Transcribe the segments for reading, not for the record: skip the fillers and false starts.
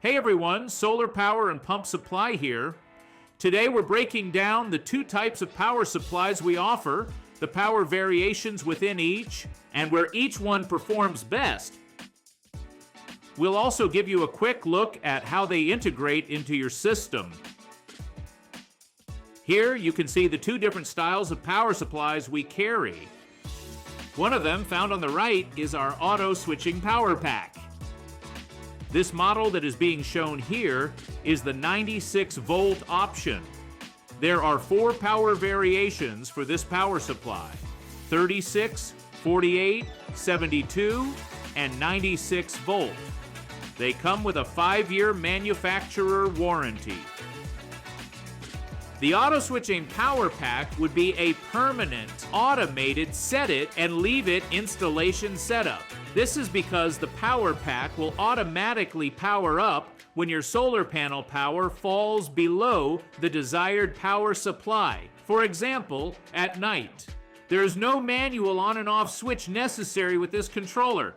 Hey everyone, Solar Power and Pump Supply here. Today we're breaking down the two types of power supplies we offer, the power variations within each, and where each one performs best. We'll also give you a quick look at how they integrate into your system. Here you can see the two different styles of power supplies we carry. One of them, found on the right, is our auto switching Powerpack. This model that is being shown here is the 96-volt option. There are 4 power variations for this power supply: 36, 48, 72, and 96 volt. They come with a 5-year manufacturer warranty. The auto switching Powerpack would be a permanent, automated set it and leave it installation setup. This is because the Powerpack will automatically power up when your solar panel power falls below the desired power supply. For example, at night. There is no manual on and off switch necessary with this controller.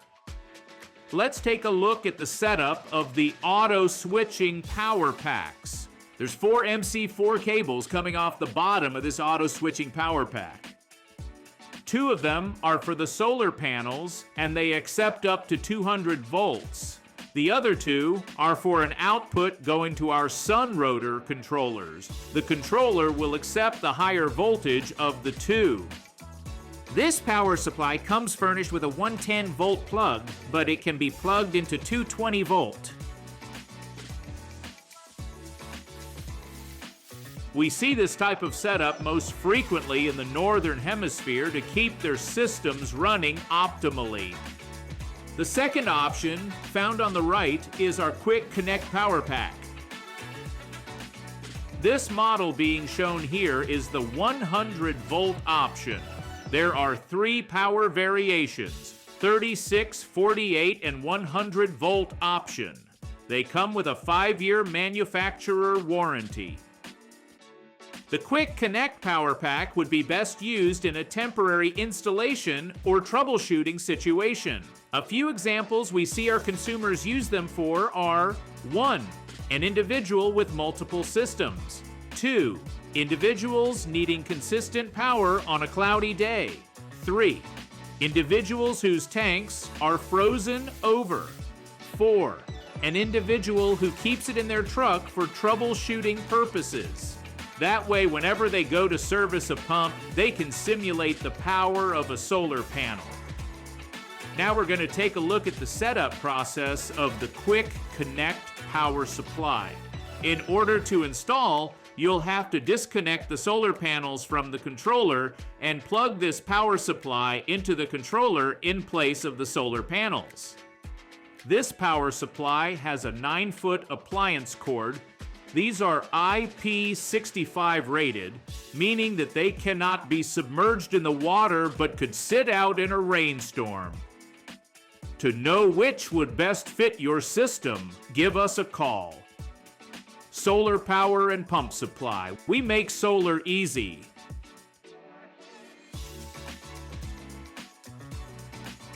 Let's take a look at the setup of the auto switching Powerpacks. There's 4 MC4 cables coming off the bottom of this auto switching Powerpack. 2 of them are for the solar panels, and they accept up to 200 volts. The other 2 are for an output going to our SunRotor controllers. The controller will accept the higher voltage of the 2. This power supply comes furnished with a 110 volt plug, but it can be plugged into 220 volt. We see this type of setup most frequently in the northern hemisphere to keep their systems running optimally. The second option, found on the right, is our Quick Connect Powerpack. This model being shown here is the 100 volt option. There are 3 power variations: 36, 48, and 100 volt option. They come with a 5-year manufacturer warranty. The Quick Connect Powerpack would be best used in a temporary installation or troubleshooting situation. A few examples we see our consumers use them for are: 1. An individual with multiple systems. 2. Individuals needing consistent power on a cloudy day. 3. Individuals whose tanks are frozen over. 4. An individual who keeps it in their truck for troubleshooting purposes. That way, whenever they go to service a pump, they can simulate the power of a solar panel. Now we're going to take a look at the setup process of the Quick Connect power supply. In order to install, you'll have to disconnect the solar panels from the controller and plug this power supply into the controller in place of the solar panels. This power supply has a 9-foot appliance cord. These are IP65 rated, meaning that they cannot be submerged in the water but could sit out in a rainstorm. To know which would best fit your system, give us a call. Solar Power and Pump Supply. We make solar easy.